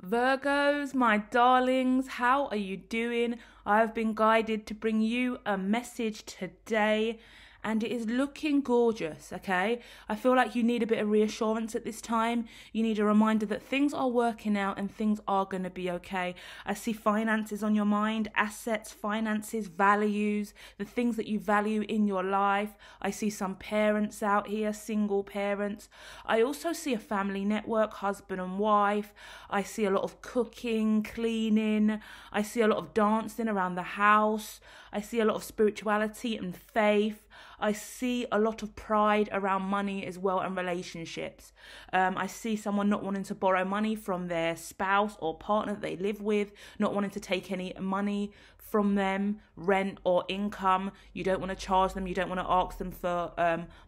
Virgos, my darlings, how are you doing? I have been guided to bring you a message today, and it is looking gorgeous, okay? I feel like you need a bit of reassurance at this time. You need a reminder that things are working out and things are going to be okay. I see finances on your mind, assets, finances, values, the things that you value in your life. I see some parents out here, single parents. I also see a family network, husband and wife. I see a lot of cooking, cleaning. I see a lot of dancing around the house. I see a lot of spirituality and faith. I see a lot of pride around money as well and relationships. I see someone not wanting to borrow money from their spouse or partner that they live with, not wanting to take any money from them, rent or income. You don't want to charge them. You don't want to ask them for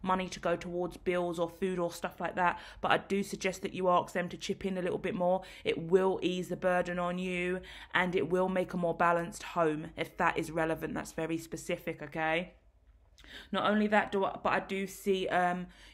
money to go towards bills or food or stuff like that. But I do suggest that you ask them to chip in a little bit more. It will ease the burden on you and it will make a more balanced home if that is relevant. That's very specific, okay? Not only that, but I do see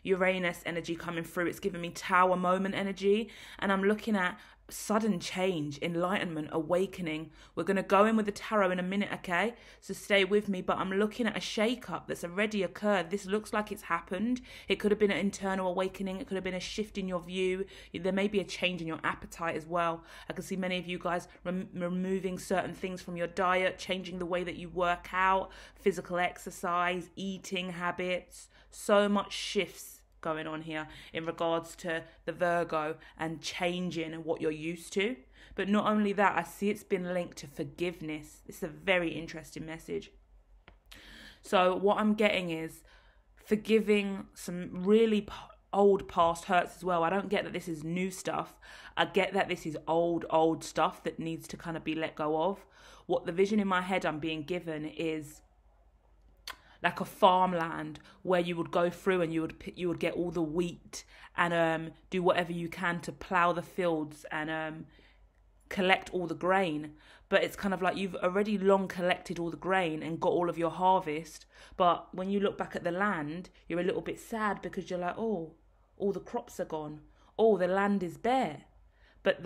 Uranus energy coming through. It's giving me Tower moment energy, and I'm looking at sudden change, enlightenment, awakening. We're going to go in with the tarot in a minute, okay? So stay with me, but I'm looking at a shake-up that's already occurred. This looks like it's happened. It could have been an internal awakening. It could have been a shift in your view. There may be a change in your appetite as well. I can see many of you guys removing certain things from your diet, changing the way that you work out, physical exercise, eating habits. So much shifts going on here in regards to the Virgo and changing what you're used to. But not only that, I see it's been linked to forgiveness. This is a very interesting message. So what I'm getting is forgiving some really old past hurts as well. I don't get that this is new stuff. I get that this is old stuff that needs to kind of be let go of. What the vision in my head I'm being given is like a farmland where you would go through and you would get all the wheat and do whatever you can to plough the fields and collect all the grain. But it's kind of like you've already long collected all the grain and got all of your harvest. But when you look back at the land, you're a little bit sad because you're like, oh, all the crops are gone. Oh, the land is bare. But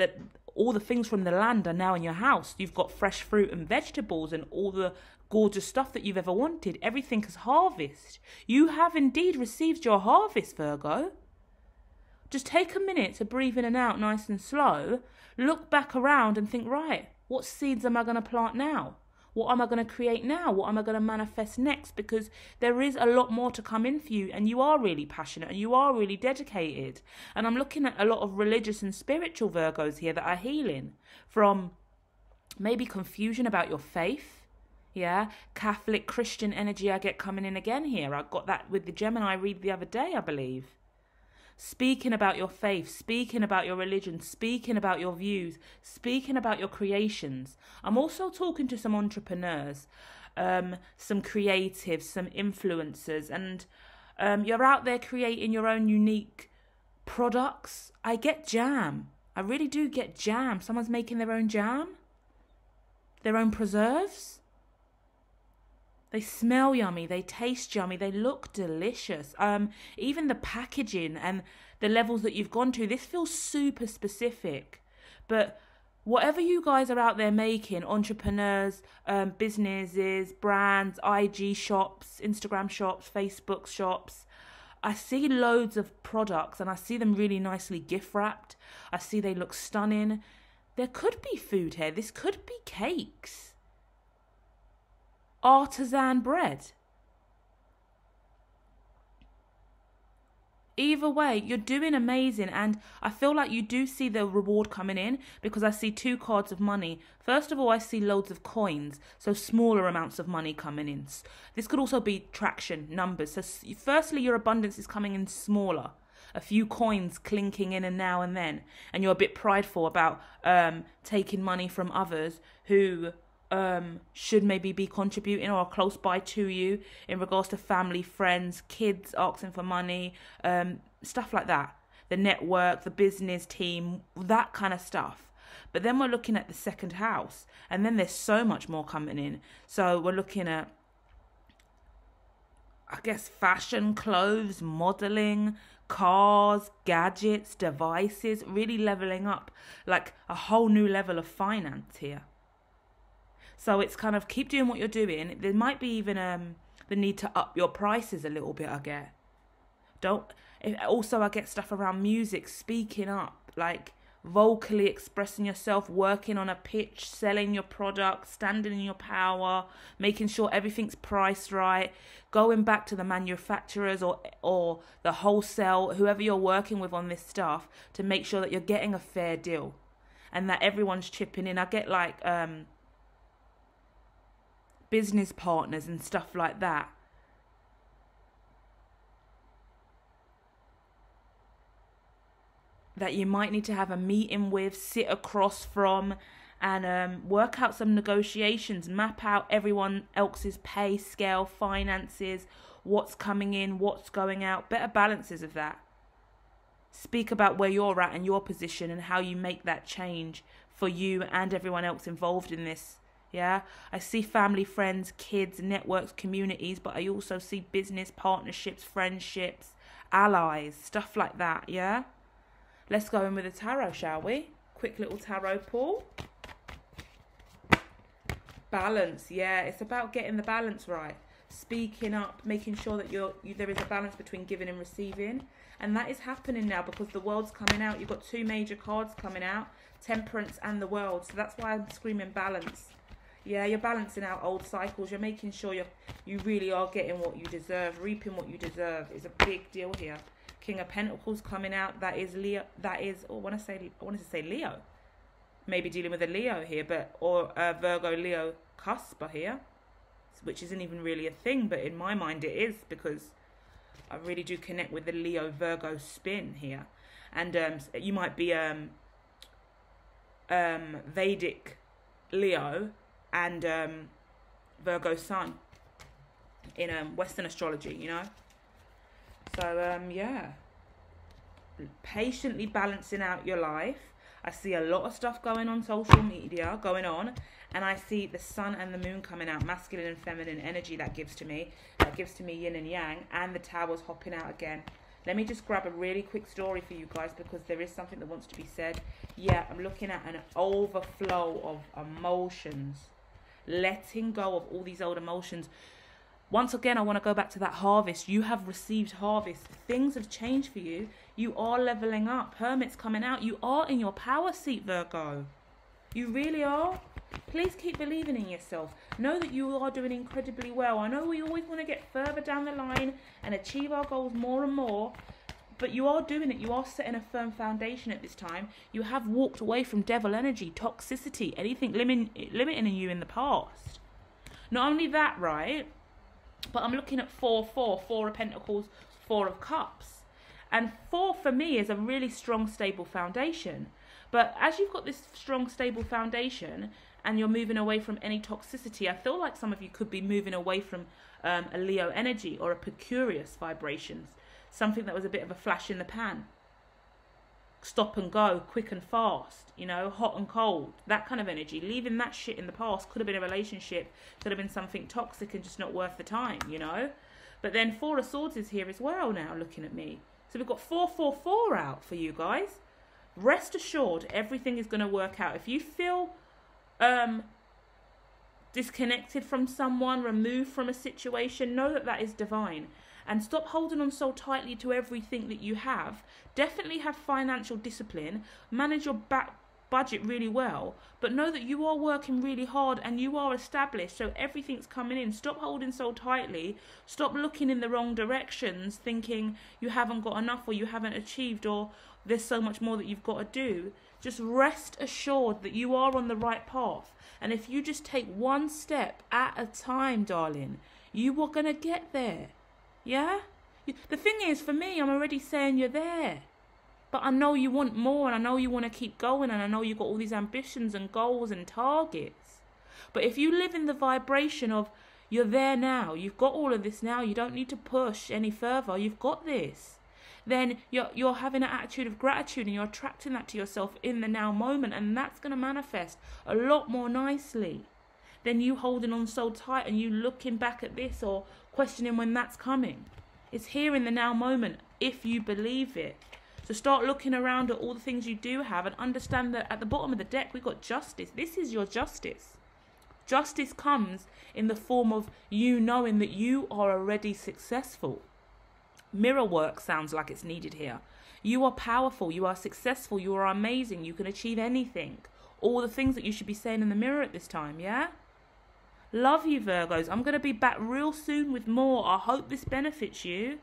all the things from the land are now in your house. You've got fresh fruit and vegetables and all the gorgeous stuff that you've ever wanted. Everything is harvest. You have indeed received your harvest, Virgo. Just take a minute to breathe in and out nice and slow. Look back around and think, right, what seeds am I going to plant now? What am I going to create now? What am I going to manifest next? Because there is a lot more to come in for you, and you are really passionate and you are really dedicated. And I'm looking at a lot of religious and spiritual Virgos here that are healing from maybe confusion about your faith. Yeah, Catholic Christian energy I get coming in again here. I got that with the Gemini read the other day, I believe. Speaking about your faith, speaking about your religion, speaking about your views, speaking about your creations. I'm also talking to some entrepreneurs, some creatives, some influencers, and you're out there creating your own unique products. I get jam. I really do get jam. Someone's making their own jam, their own preserves. They smell yummy, they taste yummy, they look delicious. Even the packaging and the levels that you've gone to, this feels super specific. But whatever you guys are out there making, entrepreneurs, businesses, brands, IG shops, Instagram shops, Facebook shops, I see loads of products and I see them really nicely gift wrapped. I see they look stunning. There could be food here. This could be cakes. Artisan bread. Either way, you're doing amazing, and I feel like you do see the reward coming in because I see two cards of money. First of all, I see loads of coins, so smaller amounts of money coming in. This could also be traction, numbers. So firstly, your abundance is coming in smaller. A few coins clinking in and now and then, and you're a bit prideful about taking money from others who should maybe be contributing or are close by to you in regards to family, friends, kids asking for money, stuff like that. The network, the business team, that kind of stuff. But then we're looking at the second house, and then there's so much more coming in. So we're looking at, I guess, fashion, clothes, modeling, cars, gadgets, devices, really leveling up, like a whole new level of finance here. So it's kind of keep doing what you're doing. There might be even the need to up your prices a little bit, I get. Also, I get stuff around music, speaking up, like vocally expressing yourself, working on a pitch, selling your product, standing in your power, making sure everything's priced right, going back to the manufacturers or the wholesale, whoever you're working with on this stuff, to make sure that you're getting a fair deal and that everyone's chipping in. I get like business partners and stuff like that. That you might need to have a meeting with, sit across from, and work out some negotiations, map out everyone else's pay scale, finances, what's coming in, what's going out, better balances of that. Speak about where you're at and your position and how you make that change for you and everyone else involved in this. Yeah, I see family, friends, kids, networks, communities, but I also see business partnerships, friendships, allies, stuff like that. Yeah. Let's go in with a tarot, shall we? Quick little tarot pull. Balance. Yeah, it's about getting the balance right. Speaking up, making sure that there is a balance between giving and receiving. And that is happening now because the world's coming out. You've got two major cards coming out, Temperance and the World. So that's why I'm screaming balance. Yeah, you're balancing out old cycles. You're making sure you really are getting what you deserve. Reaping what you deserve is a big deal here. King of Pentacles coming out. That is Leo. That is, I wanted to say Leo. Maybe dealing with a Leo here, or a Virgo Leo cusp here, which isn't even really a thing, but in my mind it is, because I really do connect with the Leo Virgo spin here. And you might be Vedic Leo and Virgo Sun in Western astrology, you know. So, yeah, patiently balancing out your life. I see a lot of stuff going on social media, and I see the sun and the moon coming out, masculine and feminine energy that gives to me. That gives to me yin and yang, and the towers hopping out again. Let me just grab a really quick story for you guys, because there is something that wants to be said. Yeah, I'm looking at an overflow of emotions, letting go of all these old emotions. Once again, I want to go back to that harvest. You have received harvest. Things have changed for you. You are leveling up. Hermit's coming out. You are in your power seat, Virgo. You really are. Please keep believing in yourself. Know that you are doing incredibly well. I know we always want to get further down the line and achieve our goals more and more, but you are doing it. You are setting a firm foundation at this time. You have walked away from devil energy, toxicity, anything limiting you in the past. Not only that, right? But I'm looking at 4 of Pentacles, 4 of Cups. And 4 for me is a really strong, stable foundation. But as you've got this strong, stable foundation and you're moving away from any toxicity, I feel like some of you could be moving away from a Leo energy or a Precurious vibrations. Something that was a bit of a flash in the pan. Stop and go, quick and fast, you know, hot and cold, that kind of energy. Leaving that shit in the past. Could have been a relationship, could have been something toxic and just not worth the time, you know. But then 4 of Swords is here as well now, looking at me. So we've got 4 out for you guys. Rest assured, everything is going to work out. If you feel disconnected from someone, removed from a situation, know that that is divine. And stop holding on so tightly to everything that you have. Definitely have financial discipline. Manage your budget really well. But know that you are working really hard and you are established. So everything's coming in. Stop holding so tightly. Stop looking in the wrong directions, thinking you haven't got enough or you haven't achieved or there's so much more that you've got to do. Just rest assured that you are on the right path. And if you just take one step at a time, darling, you are going to get there. Yeah? The thing is, for me, I'm already saying you're there. But I know you want more, and I know you want to keep going, and I know you've got all these ambitions and goals and targets. But if you live in the vibration of you're there now, you've got all of this now, you don't need to push any further, you've got this, then you're having an attitude of gratitude and you're attracting that to yourself in the now moment, and that's going to manifest a lot more nicely than you holding on so tight and you looking back at this or questioning when that's coming. It's here in the now moment if you believe it. So start looking around at all the things you do have and understand that at the bottom of the deck we've got justice. This is your justice. Justice comes in the form of you knowing that you are already successful. Mirror work sounds like it's needed here. You are powerful, you are successful, you are amazing, you can achieve anything. All the things that you should be saying in the mirror at this time, yeah? Love you, Virgos. I'm going to be back real soon with more. I hope this benefits you.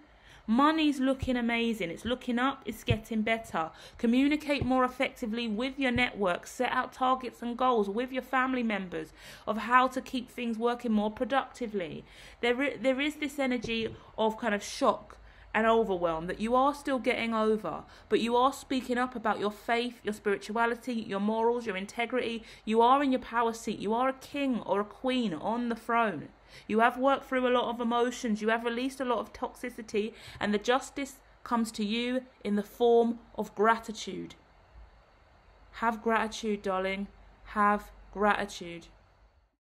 Money's looking amazing. It's looking up. It's getting better. Communicate more effectively with your network. Set out targets and goals with your family members of how to keep things working more productively. There is this energy of kind of shock and overwhelm that you are still getting over, but you are speaking up about your faith, your spirituality, your morals, your integrity. You are in your power seat. You are a king or a queen on the throne. You have worked through a lot of emotions. You have released a lot of toxicity, and the justice comes to you in the form of gratitude. Have gratitude, darling. Have gratitude.